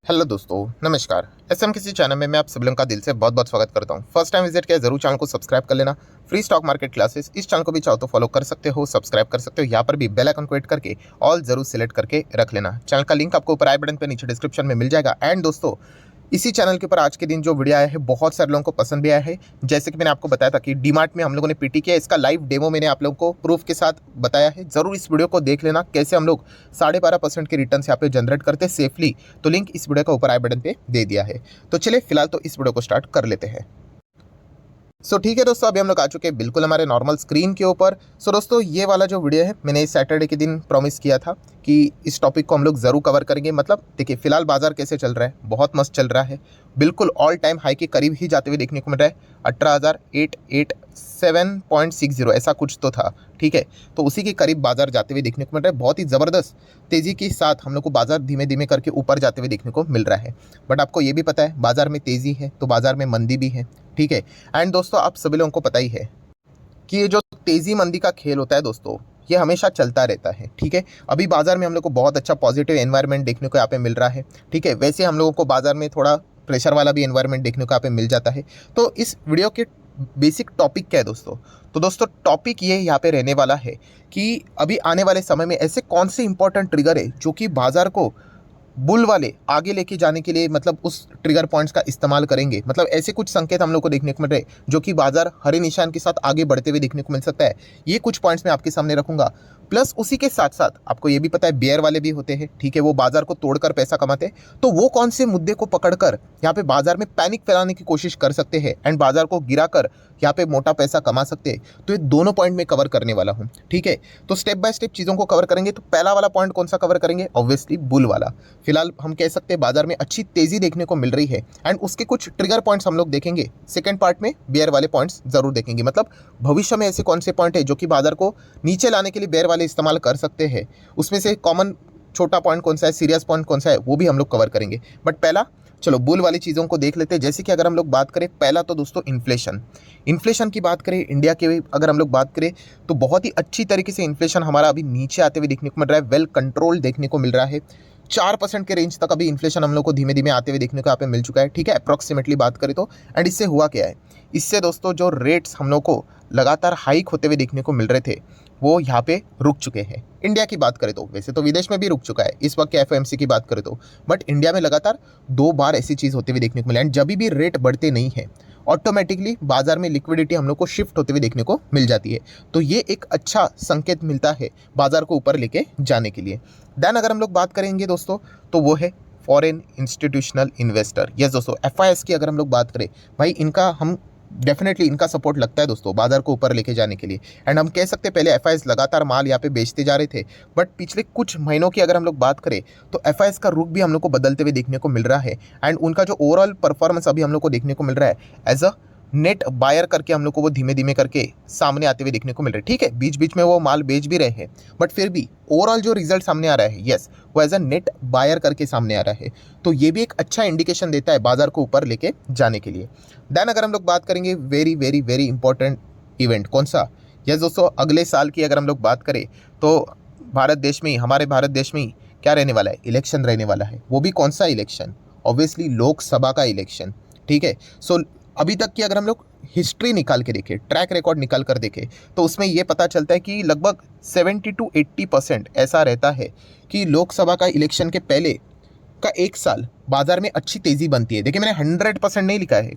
Hello दोस्तों, नमस्कार। SM किसी चैनल में मैं आप सभी लोगों का दिल से बहुत बहुत स्वागत करता हूं। फर्स्ट टाइम विजिट किया जरूर चैनल को सब्सक्राइब कर लेना। फ्री स्टॉक मार्केट क्लासेस इस चैनल को भी चाहो तो फॉलो कर सकते हो, सब्सक्राइब कर सकते हो। यहाँ पर भी बेल आइकन को हिट करके ऑल जरूर सिलेक्ट करके रख लेना। चैनल का लिंक आपको ऊपर आई बटन पे नीचे डिस्क्रिप्शन में मिल जाएगा। एंड दोस्तों, इसी चैनल के ऊपर आज के दिन जो वीडियो आया है बहुत सारे लोगों को पसंद भी आया है। जैसे कि मैंने आपको बताया था कि डीमार्ट में हम लोगों ने पीटी किया, इसका लाइव डेमो मैंने आप लोगों को प्रूफ के साथ बताया है। जरूर इस वीडियो को देख लेना कैसे हम लोग 12.5% के रिटर्न यहाँ पे जनरेट करते सेफली। तो लिंक इस वीडियो का ऊपर आई बटन पे दे दिया है। तो चलिए फिलहाल तो इस वीडियो को स्टार्ट कर लेते हैं। ठीक है दोस्तों, अभी हम लोग आ चुके हैं बिल्कुल हमारे नॉर्मल स्क्रीन के ऊपर। दोस्तों, ये वाला जो वीडियो है मैंने सैटरडे के दिन प्रॉमिस किया था कि इस टॉपिक को हम लोग ज़रूर कवर करेंगे। मतलब देखिए, फिलहाल बाजार कैसे चल रहा है, बहुत मस्त चल रहा है। बिल्कुल ऑल टाइम हाई के करीब ही जाते हुए देखने को मिल रहा है। 18,887.60 ऐसा कुछ तो था, ठीक है। तो उसी के करीब बाजार जाते हुए देखने को मिल रहा है। बहुत ही ज़बरदस्त तेज़ी के साथ हम लोग को बाजार धीमे धीमे करके ऊपर जाते हुए देखने को मिल रहा है। बट आपको ये भी पता है, बाजार में तेज़ी है तो बाजार में मंदी भी है, ठीक है। एंड दोस्तों, आप सभी लोगों को पता ही है कि ये जो तेज़ी मंदी का खेल होता है दोस्तों, ये हमेशा चलता रहता है, ठीक है। अभी बाजार में हम लोग को बहुत अच्छा पॉजिटिव एनवायरनमेंट देखने को यहाँ पे मिल रहा है, ठीक है। वैसे हम लोगों को बाजार में थोड़ा प्रेशर वाला भी एनवायरनमेंट देखने को यहाँ पे मिल जाता है। तो इस वीडियो के बेसिक टॉपिक क्या है दोस्तों? तो दोस्तों, टॉपिक ये यहाँ पे रहने वाला है कि अभी आने वाले समय में ऐसे कौन से इंपॉर्टेंट ट्रिगर है जो कि बाजार को बुल वाले आगे लेके जाने के लिए, मतलब उस ट्रिगर पॉइंट्स का इस्तेमाल करेंगे। मतलब ऐसे कुछ संकेत हम लोग को देखने को मिल रहे जो कि बाजार हरे निशान के साथ आगे बढ़ते हुए देखने को मिल सकता है। ये कुछ पॉइंट्स मैं आपके सामने रखूंगा। प्लस उसी के साथ साथ आपको ये भी पता है, बेयर वाले भी होते हैं, ठीक है। वो बाजार को तोड़कर पैसा कमाते हैं। तो वो कौन से मुद्दे को पकड़कर यहाँ पे बाजार में पैनिक फैलाने की कोशिश कर सकते हैं एंड बाजार को गिराकर यहाँ पे मोटा पैसा कमा सकते हैं। तो ये दोनों पॉइंट में कवर करने वाला हूँ, ठीक है। तो स्टेप बाय स्टेप चीज़ों को कवर करेंगे। तो पहला वाला पॉइंट कौन सा कवर करेंगे? ऑब्वियसली बुल वाला। फिलहाल हम कह सकते हैं बाजार में अच्छी तेजी देखने को मिल रही है एंड उसके कुछ ट्रिगर पॉइंट्स हम लोग देखेंगे। सेकंड पार्ट में बेयर वाले पॉइंट्स जरूर देखेंगे। मतलब भविष्य में ऐसे कौन से पॉइंट है जो कि बाजार को नीचे लाने के लिए बेयर वाले इस्तेमाल कर सकते हैं। उसमें से कॉमन छोटा पॉइंट कौन सा है, सीरियस पॉइंट कौन सा है, वो भी हम लोग कवर करेंगे। बट पहला चलो बुल वाली चीज़ों को देख लेते हैं। जैसे कि अगर हम लोग बात करें, पहला तो दोस्तों इन्फ्लेशन की बात करें इंडिया के, अगर हम लोग बात करें तो बहुत ही अच्छी तरीके से इन्फ्लेशन हमारा अभी नीचे आते हुए देखने को मिल रहा है। वेल कंट्रोल देखने को मिल रहा है। 4% के रेंज तक अभी इन्फ्लेशन हम लोग को धीमे धीमे आते हुए देखने को यहाँ पे मिल चुका है, ठीक है, अप्रॉक्सीमेटली बात करें तो। एंड इससे हुआ क्या है, इससे दोस्तों जो रेट्स हम लोग को लगातार हाइक होते हुए देखने को मिल रहे थे वो यहाँ पे रुक चुके हैं। इंडिया की बात करें तो, वैसे तो विदेश में भी रुक चुका है इस वक्त के एफओएमसी की बात करें तो, बट इंडिया में लगातार 2 बार ऐसी चीज़ होते हुए देखने को मिला। एंड जब भी रेट बढ़ते नहीं है, ऑटोमेटिकली बाजार में लिक्विडिटी हम लोग को शिफ्ट होते हुए देखने को मिल जाती है। तो ये एक अच्छा संकेत मिलता है बाजार को ऊपर लेके जाने के लिए। देन अगर हम लोग बात करेंगे दोस्तों, तो वो है फॉरेन इंस्टीट्यूशनल इन्वेस्टर। यस दोस्तों, एफआईएस की अगर हम लोग बात करें, भाई इनका हम डेफिनेटली इनका सपोर्ट लगता है दोस्तों बाजार को ऊपर लेके जाने के लिए। एंड हम कह सकते हैं पहले एफआईएस लगातार माल यहाँ पे बेचते जा रहे थे, बट पिछले कुछ महीनों की अगर हम लोग बात करें तो एफआईएस का रुख भी हम लोग को बदलते हुए देखने को मिल रहा है। एंड उनका जो ओवरऑल परफॉर्मेंस अभी हम लोग को देखने को मिल रहा है एज अ नेट बायर करके हम लोग को वो धीमे धीमे करके सामने आते हुए देखने को मिल रहे हैं, ठीक है। बीच बीच में वो माल बेच भी रहे हैं, बट फिर भी ओवरऑल जो रिजल्ट सामने आ रहा है, यस, वो एज अ नेट बायर करके सामने आ रहा है। तो ये भी एक अच्छा इंडिकेशन देता है बाजार को ऊपर लेके जाने के लिए। देन अगर हम लोग बात करेंगे very very very important event कौन सा, यस दोस्तों, अगले साल की अगर हम लोग बात करें तो भारत देश में ही, हमारे भारत देश में ही क्या रहने वाला है, इलेक्शन रहने वाला है। वो भी कौन सा इलेक्शन? ऑब्वियसली लोकसभा का इलेक्शन, ठीक है। अभी तक की अगर हम लोग हिस्ट्री निकाल के देखें, ट्रैक रिकॉर्ड निकाल कर देखें, तो उसमें ये पता चलता है कि लगभग 70 to 80% ऐसा रहता है कि लोकसभा का इलेक्शन के पहले का एक साल बाजार में अच्छी तेज़ी बनती है। देखिए, मैंने 100% नहीं लिखा है,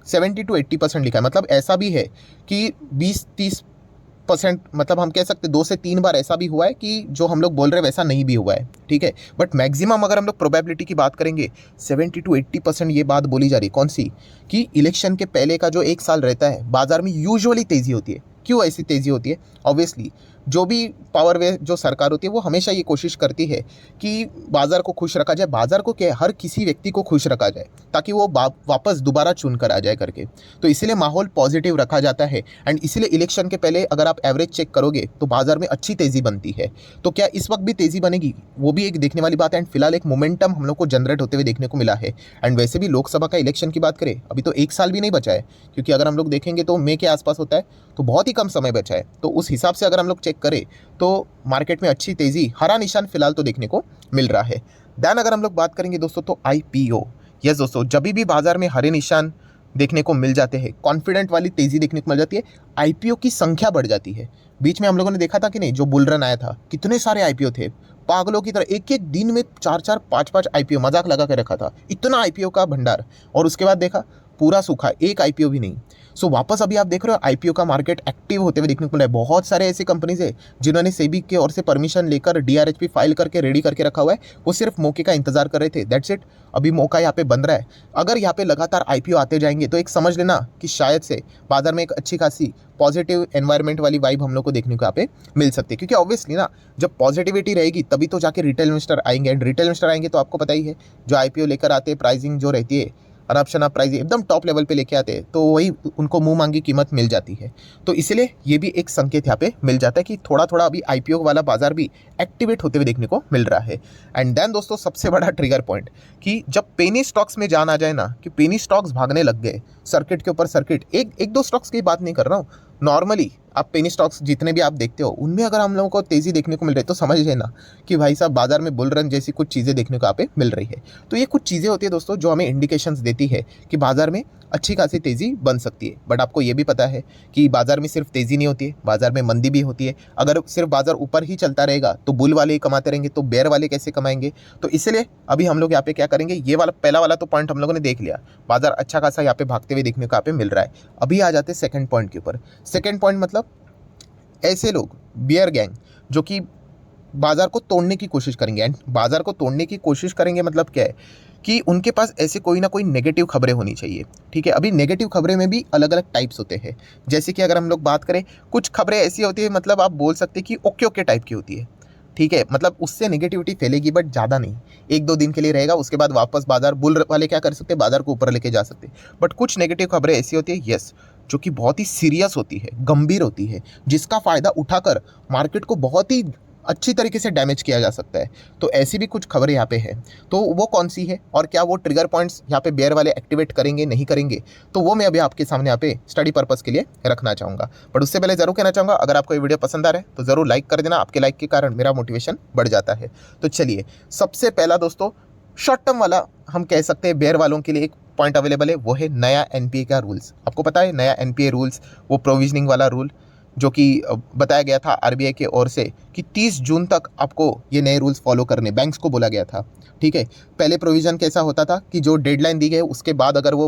70 to 80% लिखा है। मतलब ऐसा भी है कि 20-30%, मतलब हम कह सकते 2 से 3 बार ऐसा भी हुआ है कि जो हम लोग बोल रहे हैं वैसा नहीं भी हुआ है, ठीक है। बट मैक्सिमम अगर हम लोग प्रोबेबिलिटी की बात करेंगे, 70 to 80% ये बात बोली जा रही है कौन सी, कि इलेक्शन के पहले का जो एक साल रहता है बाजार में यूजुअली तेज़ी होती है। क्यों ऐसी तेज़ी होती है? ऑब्वियसली जो भी पावर वे जो सरकार होती है वो हमेशा ये कोशिश करती है कि बाजार को खुश रखा जाए, बाजार को क्या, हर किसी व्यक्ति को खुश रखा जाए ताकि वो वापस दोबारा चुन कर आ जाए करके। तो इसीलिए माहौल पॉजिटिव रखा जाता है। एंड इसीलिए इलेक्शन के पहले अगर आप एवरेज चेक करोगे तो बाजार में अच्छी तेज़ी बनती है। तो क्या इस वक्त भी तेज़ी बनेगी, वो भी एक देखने वाली बात है। एंड फिलहाल एक मोमेंटम हम लोग को जनरेट होते हुए देखने को मिला है। एंड वैसे भी लोकसभा का इलेक्शन की बात करें, अभी तो 1 साल भी नहीं बचा है, क्योंकि अगर हम लोग देखेंगे तो मई के आसपास होता है, तो बहुत ही कम समय बचा है। तो उस हिसाब से अगर हम लोग चेक करें तो मार्केट में अच्छी तेज़ी, हरा निशान फिलहाल तो देखने को मिल रहा है। देन अगर हम लोग बात करेंगे दोस्तों तो आईपीओ। यस दोस्तों, जब भी बाजार में हरे निशान देखने को मिल जाते हैं, कॉन्फिडेंट वाली तेजी देखने को मिल जाती है, आईपीओ की संख्या बढ़ जाती है। बीच में हम लोगों ने देखा था कि नहीं, जो बुल रन आया था, कितने सारे आईपीओ थे, पागलों की तरह एक एक दिन में 4-4 5-5 आईपीओ मजाक लगा के रखा था, इतना आईपीओ का भंडार। और उसके बाद देखा पूरा सूखा, एक आईपीओ भी नहीं। सो वापस अभी आप देख रहे हो आईपीओ का मार्केट एक्टिव होते हुए देखने को मिला है। बहुत सारे ऐसी कंपनीज है जिन्होंने सेबी की ओर से परमिशन लेकर डीआरएचपी फाइल करके रेडी करके रखा हुआ है, वो सिर्फ मौके का इंतजार कर रहे थे। दैट्स इट, अभी मौका यहाँ पे बन रहा है। अगर यहाँ पे लगातार आईपीओ आते जाएंगे तो एक समझ लेना कि शायद से बाजार में एक अच्छी खासी पॉजिटिव एनवायरनमेंट वाली वाइब हम लोग को देखने को यहाँ पे मिल सकती है। क्योंकि ऑब्वियसली ना, जब पॉजिटिविटी रहेगी तभी तो जाके रिटेल इन्वेस्टर आएंगे, एंड रिटेल इन्वेस्टर आएंगे तो आपको पता ही है, जो आईपीओ लेकर आते हैं, प्राइसिंग जो रहती है, अरब शनाब प्राइस एकदम टॉप लेवल पे लेके आते हैं, तो वही उनको मुंह मांगी कीमत मिल जाती है। तो इसलिए ये भी एक संकेत यहाँ पे मिल जाता है कि थोड़ा थोड़ा अभी आईपीओ वाला बाजार भी एक्टिवेट होते हुए देखने को मिल रहा है। एंड देन दोस्तों, सबसे बड़ा ट्रिगर पॉइंट कि जब पेनी स्टॉक्स में जान आ जाए ना, कि पेनी स्टॉक्स भागने लग गए सर्किट के ऊपर सर्किट, एक दो स्टॉक्स की बात नहीं कर रहा हूँ, नॉर्मली आप पेनी स्टॉक्स जितने भी आप देखते हो उनमें अगर हम लोगों को तेज़ी देखने को मिल रही है तो समझ लेना कि भाई साहब बाजार में बुल रन जैसी कुछ चीज़ें देखने को यहाँ पे मिल रही है। तो ये कुछ चीज़ें होती है दोस्तों जो हमें इंडिकेशंस देती है कि बाजार में अच्छी खासी तेज़ी बन सकती है। बट आपको ये भी पता है कि बाजार में सिर्फ तेज़ी नहीं होती है, बाजार में मंदी भी होती है। अगर सिर्फ बाजार ऊपर ही चलता रहेगा तो बुल वाले ही कमाते रहेंगे, तो बेयर वाले कैसे कमाएंगे। तो इसलिए अभी हम लोग यहाँ पे क्या करेंगे, ये वाला पहला वाला तो पॉइंट हम लोगों ने देख लिया, बाजार अच्छा खासा यहाँ पे भागते हुए देखने को यहाँ पे मिल रहा है। अभी आ जाते हैं सेकंड पॉइंट के ऊपर। सेकंड पॉइंट मतलब ऐसे लोग, बियर गैंग, जो कि बाजार को तोड़ने की कोशिश करेंगे। एंड बाजार को तोड़ने की कोशिश करेंगे मतलब क्या है कि उनके पास ऐसे कोई ना कोई नेगेटिव खबरें होनी चाहिए। ठीक है, अभी नेगेटिव खबरें में भी अलग अलग टाइप्स होते हैं। जैसे कि अगर हम लोग बात करें, कुछ खबरें ऐसी होती है, मतलब आप बोल सकते हैं कि ओके ओके टाइप की होती है। ठीक है, मतलब उससे नेगेटिविटी फैलेगी बट ज़्यादा नहीं, 1-2 दिन के लिए रहेगा, उसके बाद वापस बाजार बुल वाले क्या कर सकते हैं, बाजार को ऊपर लेके जा सकते हैं। बट कुछ नेगेटिव खबरें ऐसी होती है, यस, जो कि बहुत ही सीरियस होती है, गंभीर होती है, जिसका फ़ायदा उठाकर मार्केट को बहुत ही अच्छी तरीके से डैमेज किया जा सकता है। तो ऐसी भी कुछ खबरें यहाँ पे है। तो वो कौन सी है और क्या वो ट्रिगर पॉइंट्स यहाँ पे बेयर वाले एक्टिवेट करेंगे नहीं करेंगे, तो वो मैं अभी आपके सामने यहाँ पे स्टडी पर्पज़ के लिए रखना चाहूँगा। बट उससे पहले ज़रूर कहना चाहूँगा, अगर आपको ये वीडियो पसंद आ रहा है तो ज़रूर लाइक कर देना, आपके लाइक के कारण मेरा मोटिवेशन बढ़ जाता है। तो चलिए, सबसे पहला दोस्तों, शॉर्ट टर्म वाला हम कह सकते हैं बेयर वालों के लिए एक पॉइंट अवेलेबल है, वो है नया एनपीए का रूल्स। आपको पता है नया एनपीए रूल्स, वो प्रोविजनिंग वाला रूल जो कि बताया गया था आरबीआई की ओर से कि 30 जून तक आपको ये नए रूल्स फॉलो करने बैंक्स को बोला गया था। ठीक है, पहले प्रोविज़न कैसा होता था कि जो डेडलाइन दी गई उसके बाद अगर वो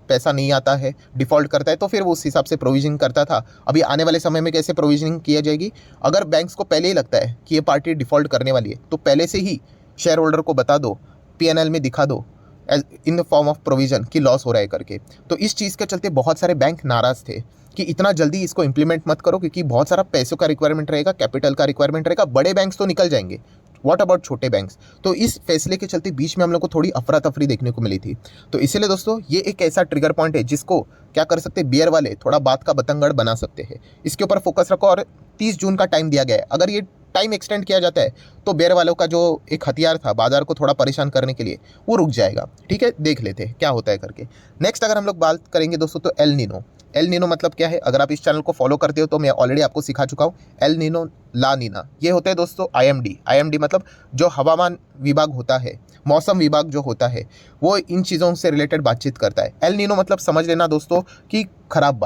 पैसा नहीं आता है, डिफ़ॉल्ट करता है, तो फिर वो उस हिसाब से प्रोविजनिंग करता था। अभी आने वाले समय में कैसे प्रोविजनिंग किया जाएगी, अगर बैंक्स को पहले ही लगता है कि ये पार्टी डिफ़ॉल्ट करने वाली है तो पहले से ही शेयर होल्डर को बता दो, पीएनएल में दिखा दो in the form of provision कि लॉस हो रहा है करके। तो इस चीज़ के चलते बहुत सारे बैंक नाराज़ थे कि इतना जल्दी इसको इंप्लीमेंट मत करो, क्योंकि बहुत सारा पैसों का रिक्वायरमेंट रहेगा, कैपिटल का रिक्वायरमेंट रहेगा, बड़े बैंक्स तो निकल जाएंगे, व्हाट अबाउट छोटे बैंक्स। तो इस फैसले के चलते बीच में हम लोग को थोड़ी अफरा तफरी देखने को मिली थी। तो इसीलिए दोस्तों ये एक ऐसा ट्रिगर पॉइंट है जिसको क्या कर सकते हैं, बियर वाले थोड़ा बात का बतंगड़ बना सकते हैं। इसके ऊपर फोकस रखो, और 30 जून का टाइम दिया गया है। अगर ये टाइम एक्सटेंड किया जाता है तो बेयर वालों का जो एक हथियार था बाजार को थोड़ा परेशान करने के लिए, वो रुक जाएगा। ठीक है, देख लेते हैं क्या होता है करके। नेक्स्ट अगर हम लोग बात करेंगे दोस्तों तो एल नीनो। एल नीनो मतलब क्या है, अगर आप इस चैनल को फॉलो करते हो तो मैं ऑलरेडी आपको सिखा चुका हूँ। एल नीनो, ला नीना, ये होते हैं दोस्तों आईएमडी। आईएमडी मतलब जो हवामान विभाग होता है, मौसम विभाग जो होता है, वो इन चीज़ों से रिलेटेड बातचीत करता है। एल नीनो मतलब समझ लेना दोस्तों कि खराब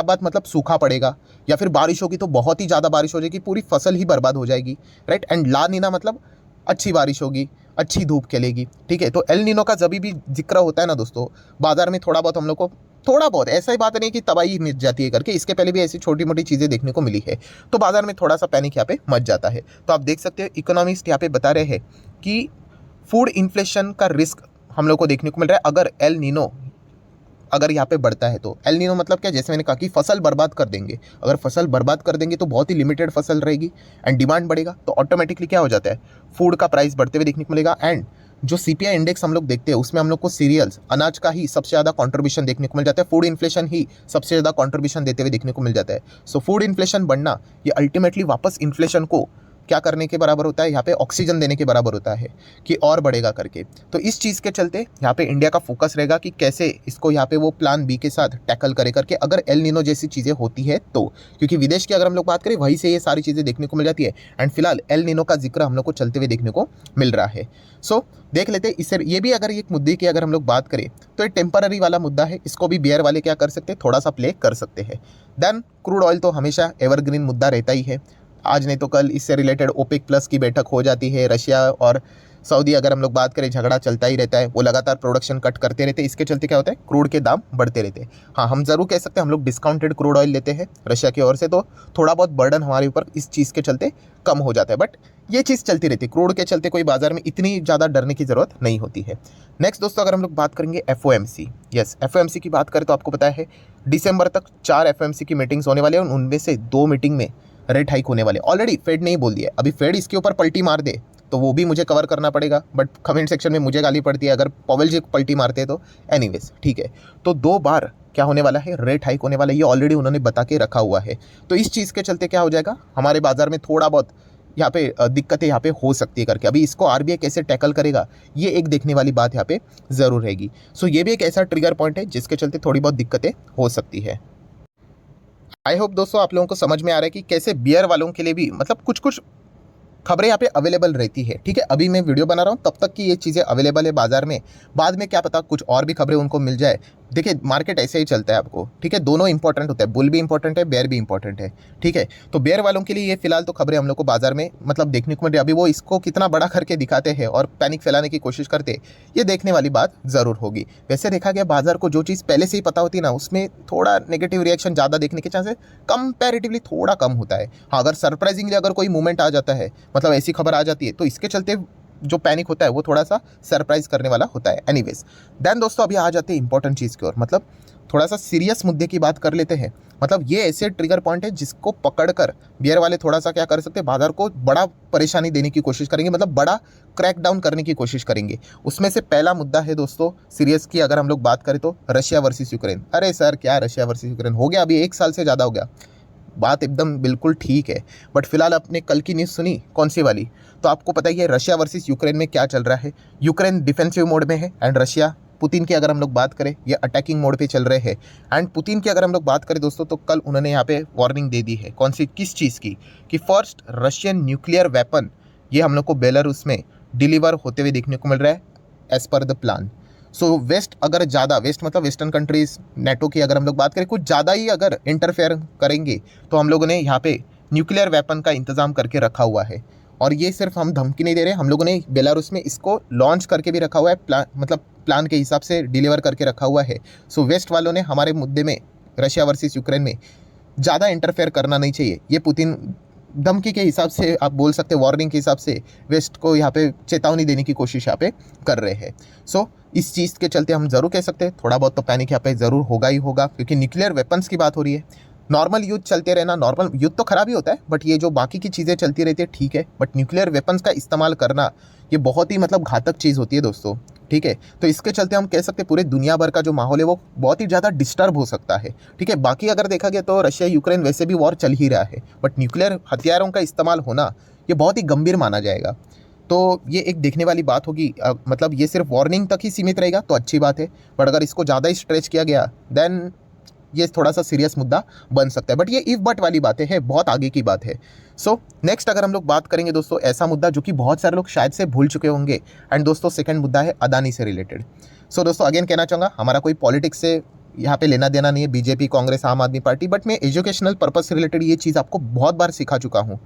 बात मतलब सूखा पड़ेगा, या फिर बारिश होगी तो बहुत ही ज़्यादा बारिश हो जाएगी, पूरी फसल ही बर्बाद हो जाएगी, राइट। एंड ला नीना मतलब अच्छी बारिश होगी, अच्छी धूप खिलेगी। ठीक है, तो एल नीनो का जब भी जिक्र होता है ना दोस्तों, बाजार में थोड़ा बहुत हम लोग को, थोड़ा बहुत, ऐसा ही बात नहीं कि तबाही मिट जाती है करके, इसके पहले भी ऐसी छोटी मोटी चीज़ें देखने को मिली है, तो बाजार में थोड़ा सा पैनिक यहाँ पे मच जाता है। तो आप देख सकते हो इकोनॉमिस्ट यहाँ पे बता रहे हैं कि फूड इन्फ्लेशन का रिस्क हम लोग को देखने को मिल रहा है अगर एल नीनो अगर यहाँ पे बढ़ता है। तो एल नीनो मतलब क्या, जैसे मैंने कहा कि फसल बर्बाद कर देंगे। अगर फसल बर्बाद कर देंगे तो बहुत ही लिमिटेड फसल रहेगी एंड डिमांड बढ़ेगा, तो ऑटोमेटिकली क्या हो जाता है, फूड का प्राइस बढ़ते हुए देखने को मिलेगा। एंड जो सीपीआई इंडेक्स हम लोग देखते हैं उसमें हम लोग को सीरियल्स, अनाज का ही सबसे ज़्यादा कंट्रीब्यूशन देखने को मिल जाता है। फूड इन्फ्लेशन ही सबसे ज़्यादा कंट्रीब्यूशन देते हुए देखने को मिल जाता है। सो फूड इन्फ्लेशन बढ़ना, ये अल्टीमेटली वापस इन्फ्लेशन को क्या करने के बराबर होता है, यहाँ पे ऑक्सीजन देने के बराबर होता है कि और बढ़ेगा करके। तो इस चीज़ के चलते यहाँ पे इंडिया का फोकस रहेगा कि कैसे इसको यहाँ पे वो प्लान बी के साथ टैकल करे करके, अगर एल नीनो जैसी चीज़ें होती है तो। क्योंकि विदेश की अगर हम लोग बात करें वहीं से ये सारी चीज़ें देखने को मिल जाती है। एंड फिलहाल एल नीनो का जिक्र हम लोग को चलते हुए देखने को मिल रहा है। सो देख लेते हैं इससे, ये भी अगर एक मुद्दे की अगर हम लोग बात करें तो ये टेम्पररी वाला मुद्दा है, इसको भी बियर वाले क्या कर सकते हैं, थोड़ा सा प्ले कर सकते हैं। देन क्रूड ऑयल तो हमेशा एवरग्रीन मुद्दा रहता ही है, आज नहीं तो कल इससे रिलेटेड ओपेक प्लस की बैठक हो जाती है। रशिया और सऊदी अगर हम लोग बात करें झगड़ा चलता ही रहता है, वो लगातार प्रोडक्शन कट करते रहते हैं, इसके चलते क्या होता है, क्रूड के दाम बढ़ते रहते हैं। हाँ, हम ज़रूर कह सकते हैं हम लोग डिस्काउंटेड क्रूड ऑयल लेते हैं रशिया की ओर से, तो थोड़ा बहुत बर्डन हमारे ऊपर इस चीज़ के चलते कम हो जाता है। बट ये चीज़ चलती रहती है, क्रूड के चलते कोई बाजार में इतनी ज़्यादा डरने की ज़रूरत नहीं होती है। नेक्स्ट दोस्तों अगर हम लोग बात करेंगे FOMC, यस FOMC की बात करें तो आपको पता है दिसंबर तक 4 FOMC की मीटिंग्स होने वाले हैं, उनमें से 2 मीटिंग में रेट हाइक होने वाले। ऑलरेडी फेड ने ही बोल दिया, अभी फेड इसके ऊपर पलटी मार दे तो वो भी मुझे कवर करना पड़ेगा, बट कमेंट सेक्शन में मुझे गाली पड़ती है अगर पॉवेल जी पलटी मारते हैं तो। एनीवेज ठीक है, तो 2 बार क्या होने वाला है, रेट हाइक होने वाला है, ये ऑलरेडी उन्होंने बता के रखा हुआ है। तो इस चीज़ के चलते क्या हो जाएगा, हमारे बाजार में थोड़ा बहुत यहाँ पे दिक्कतें यहाँ पे हो सकती है करके। अभी इसको RBI कैसे टैकल करेगा ये एक देखने वाली बात यहाँ पे ज़रूर रहेगी। सो ये भी एक ऐसा ट्रिगर पॉइंट है जिसके चलते थोड़ी बहुत दिक्कतें हो सकती है। आई होप दोस्तों आप लोगों को समझ में आ रहा है कि कैसे बियर वालों के लिए भी मतलब कुछ कुछ खबरें यहाँ पे अवेलेबल रहती है। ठीक है, अभी मैं वीडियो बना रहा हूँ तब तक की ये चीज़ें अवेलेबल है बाजार में, बाद में क्या पता कुछ और भी खबरें उनको मिल जाए। देखिए मार्केट ऐसे ही चलता है आपको, ठीक है, दोनों इंपॉर्टेंट होता है, बुल भी इंपॉर्टेंट है, बेयर भी इंपॉर्टेंट है। ठीक है, तो बेयर वालों के लिए ये फिलहाल तो खबरें हम लोग को बाजार में मतलब देखने को मिल रही है। अभी वो इसको कितना बड़ा करके दिखाते हैं और पैनिक फैलाने की कोशिश करते हैं, ये देखने वाली बात ज़रूर होगी। वैसे देखा गया बाजार को जो चीज़ पहले से ही पता होती है ना, उसमें थोड़ा नेगेटिव रिएक्शन ज़्यादा देखने के चांसेस कंपैरेटिवली थोड़ा कम होता है। हाँ, अगर सरप्राइजिंगली अगर कोई मूवमेंट आ जाता है, मतलब ऐसी खबर आ जाती है, तो इसके चलते जो पैनिक होता है वो थोड़ा सा सरप्राइज करने वाला होता है। एनीवेज देन दोस्तों अभी आ जाते हैं इंपॉर्टेंट चीज़ की ओर, मतलब थोड़ा सा सीरियस मुद्दे की बात कर लेते हैं। मतलब ये ऐसे ट्रिगर पॉइंट है जिसको पकड़कर बियर वाले थोड़ा सा क्या कर सकते हैं, बाजार को बड़ा परेशानी देने की कोशिश करेंगे, मतलब बड़ा क्रैक डाउन करने की कोशिश करेंगे। उसमें से पहला मुद्दा है दोस्तों सीरियस की अगर हम लोग बात करें तो रशिया वर्सेस यूक्रेन। अरे सर क्या रशिया वर्सेस यूक्रेन, हो गया अभी 1 साल से ज़्यादा हो गया, बात एकदम बिल्कुल ठीक है। बट फिलहाल आपने कल की न्यूज़ सुनी, कौन सी वाली, तो आपको पता ही है रशिया वर्सेस यूक्रेन में क्या चल रहा है। यूक्रेन डिफेंसिव मोड में है एंड रशिया पुतिन की अगर हम लोग बात करें ये अटैकिंग मोड पे चल रहे हैं। एंड पुतिन की अगर हम लोग बात करें दोस्तों तो कल उन्होंने यहाँ पे वार्निंग दे दी है, कौन सी, किस चीज़ की, कि फर्स्ट रशियन न्यूक्लियर वेपन ये हम लोग को बेलारूस में डिलीवर होते हुए देखने को मिल रहा है as per the plan. So waste अगर ज़्यादा, वेस्ट मतलब वेस्टर्न कंट्रीज़ नेटो की अगर हम लोग बात करें कुछ ज़्यादा ही अगर इंटरफेयर करेंगे तो हम लोगों ने यहाँ पे न्यूक्लियर वेपन का इंतज़ाम करके रखा हुआ है। और ये सिर्फ हम धमकी नहीं दे रहे, हम लोगों ने बेलारूस में इसको लॉन्च करके भी रखा हुआ है, मतलब प्लान के हिसाब से डिलीवर करके रखा हुआ है। सो वेस्ट वालों ने हमारे मुद्दे में रशिया वर्सेस यूक्रेन में ज़्यादा इंटरफेयर करना नहीं चाहिए, ये पुतिन धमकी के हिसाब से आप बोल सकते हैं, वार्निंग के हिसाब से वेस्ट को यहाँ पे चेतावनी देने की कोशिश यहाँ पे कर रहे हैं। सो इस चीज़ के चलते हम ज़रूर कह सकते हैं थोड़ा बहुत तो पैनिक यहाँ पे ज़रूर होगा ही होगा, क्योंकि न्यूक्लियर वेपन्स की बात हो रही है। नॉर्मल युद्ध चलते रहना, नॉर्मल युद्ध तो खराब ही होता है, बट ये जो बाकी की चीज़ें चलती रहती है ठीक है, बट न्यूक्लियर वेपन्स का इस्तेमाल करना ये बहुत ही मतलब घातक चीज़ होती है दोस्तों। ठीक है, तो इसके चलते हम कह सकते हैं पूरे दुनिया भर का जो माहौल है वो बहुत ही ज़्यादा डिस्टर्ब हो सकता है। ठीक है, बाकी अगर देखा गया तो रशिया यूक्रेन वैसे भी वॉर चल ही रहा है, बट न्यूक्लियर हथियारों का इस्तेमाल होना ये बहुत ही गंभीर माना जाएगा। तो ये एक देखने वाली बात होगी। मतलब ये सिर्फ वार्निंग तक ही सीमित रहेगा तो अच्छी बात है, बट अगर इसको ज़्यादा ही स्ट्रेच किया गया देन ये थोड़ा सा सीरियस मुद्दा बन सकता है। बट ये इफ बट वाली बातें हैं, बहुत आगे की बात है। सो नेक्स्ट अगर हम लोग बात करेंगे दोस्तों ऐसा मुद्दा जो कि बहुत सारे लोग शायद से भूल चुके होंगे, एंड दोस्तों सेकंड मुद्दा है अदानी से रिलेटेड। सो दोस्तों अगेन कहना चाहूँगा हमारा कोई पॉलिटिक्स से यहाँ पे लेना देना नहीं है, बीजेपी कांग्रेस आम आदमी पार्टी, बट मैं एजुकेशनल पर्पज से रिलेटेड ये चीज़ आपको बहुत बार सिखा चुका हूँ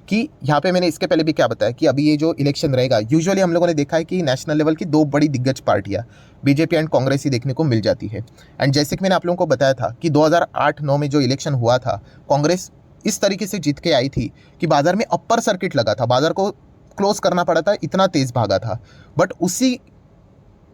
कि यहाँ पे मैंने इसके पहले भी क्या बताया कि अभी ये जो इलेक्शन रहेगा यूजुअली हम लोगों ने देखा है कि नेशनल लेवल की 2 बड़ी दिग्गज पार्टियाँ बीजेपी एंड कांग्रेस ही देखने को मिल जाती है। एंड जैसे कि मैंने आप लोगों को बताया था कि 2008-9 में जो इलेक्शन हुआ था कांग्रेस इस तरीके से जीत के आई थी कि बाजार में अपर सर्किट लगा था, बाजार को क्लोज करना पड़ा था, इतना तेज़ भागा था। बट उसी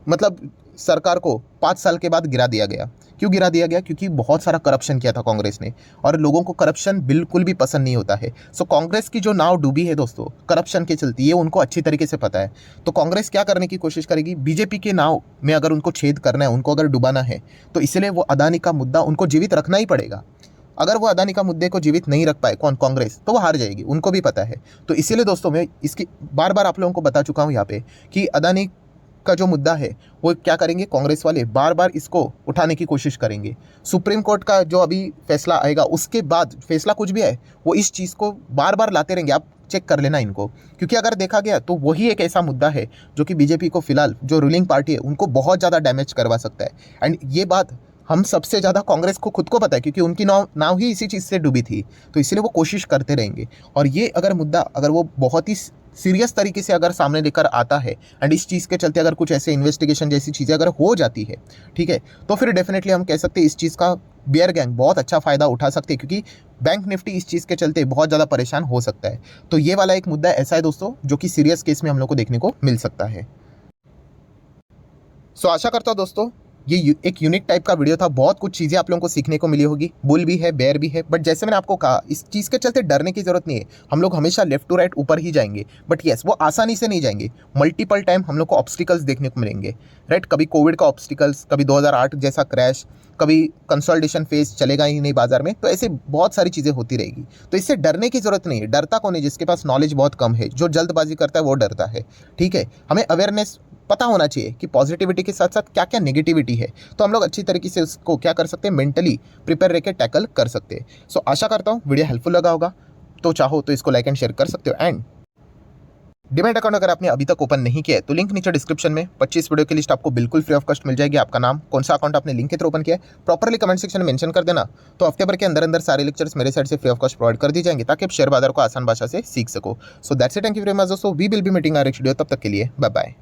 मतलब सरकार को 5 साल के बाद गिरा दिया गया। क्यों गिरा दिया गया? क्योंकि बहुत सारा करप्शन किया था कांग्रेस ने, और लोगों को करप्शन बिल्कुल भी पसंद नहीं होता है। सो कांग्रेस की जो नाव डूबी है दोस्तों करप्शन के चलती, ये उनको अच्छी तरीके से पता है। तो कांग्रेस क्या करने की कोशिश करेगी, बीजेपी के नाव में अगर उनको छेद करना है, उनको अगर डुबाना है, तो इसलिए वो अदानी का मुद्दा उनको जीवित रखना ही पड़ेगा। अगर वो अदानी का मुद्दे को जीवित नहीं रख पाए कौन, कांग्रेस, तो वो हार जाएगी, उनको भी पता है। तो इसीलिए दोस्तों मैं इसकी बार बार आप लोगों को बता चुका हूँ यहाँ पे कि अदानी का जो मुद्दा है वो क्या करेंगे, कांग्रेस वाले बार बार इसको उठाने की कोशिश करेंगे। सुप्रीम कोर्ट का जो अभी फैसला आएगा उसके बाद, फैसला कुछ भी है, वो इस चीज़ को बार बार लाते रहेंगे। आप चेक कर लेना इनको, क्योंकि अगर देखा गया तो वही एक ऐसा मुद्दा है जो कि बीजेपी को फिलहाल, जो रूलिंग पार्टी है, उनको बहुत ज़्यादा डैमेज करवा सकता है। एंड ये बात हम सबसे ज़्यादा कांग्रेस को खुद को पता है, क्योंकि उनकी नाव ही इसी चीज़ से डूबी थी। तो इसलिए वो कोशिश करते रहेंगे। और ये अगर मुद्दा, अगर वो बहुत ही सीरियस तरीके से अगर सामने लेकर आता है एंड इस चीज़ के चलते अगर कुछ ऐसे इन्वेस्टिगेशन जैसी चीज़ें अगर हो जाती है, ठीक है, तो फिर डेफिनेटली हम कह सकते हैं इस चीज़ का बियर गैंग बहुत अच्छा फ़ायदा उठा सकते हैं, क्योंकि बैंक निफ्टी इस चीज़ के चलते बहुत ज़्यादा परेशान हो सकता है। तो ये वाला एक मुद्दा ऐसा है दोस्तों जो कि सीरियस केस में हम लोग को देखने को मिल सकता है। सो आशा करता हूँ दोस्तों ये एक यूनिक टाइप का वीडियो था, बहुत कुछ चीज़ें आप लोगों को सीखने को मिली होगी। बुल भी है, बेयर भी है, बट जैसे मैंने आपको कहा इस चीज़ के चलते डरने की जरूरत नहीं है। हम लोग हमेशा लेफ्ट टू राइट ऊपर ही जाएंगे, बट येस वो आसानी से नहीं जाएंगे। मल्टीपल टाइम हम लोग को ऑब्स्टिकल्स देखने को मिलेंगे, राइट। कभी कोविड का ऑब्स्टिकल्स, कभी 2008 जैसा क्रैश, कभी कंसोलिडेशन फेज चलेगा ही नहीं बाजार में। तो ऐसे बहुत सारी चीज़ें होती रहेगी। तो इससे डरने की जरूरत नहीं है। डरता कौन है? जिसके पास नॉलेज बहुत कम है, जो जल्दबाजी करता है वो डरता है, ठीक है। हमें अवेयरनेस पता होना चाहिए कि पॉजिटिविटी के साथ साथ क्या क्या नेगेटिविटी है, तो हम लोग अच्छी तरीके से उसको क्या कर सकते हैं, मेंटली प्रिपेयर रह के टैकल कर सकते हैं। सो आशा करता हूँ वीडियो हेल्पफुल लगा होगा। तो चाहो तो इसको लाइक एंड शेयर कर सकते हो। एंड डिमेट अकाउंट अगर आपने अभी तक ओपन नहीं किया है तो लिंक नीचे डिस्क्रिप्शन में 25 वीडियो की लिस्ट आपको बिल्कुल फ्री ऑफ कॉस्ट मिल जाएगी। आपका नाम, कौन सा अकाउंट आपने लिंक के थ्रू ओपन किया है, प्रॉपरली कमेंट सेक्शन में मेंशन कर देना। तो हफ्ते भर के अंदर अंदर सारे लेक्चर्स मेरे साइड से फ्री ऑफ कॉस्ट प्रोवाइड कर दी जाएंगे, ताकि आप शेयर बाजार को आसान भाषा से सीख सको। So that's it, thank you very much दोस्तों। We will be meeting our next video. तब तक के लिए बाय बाय।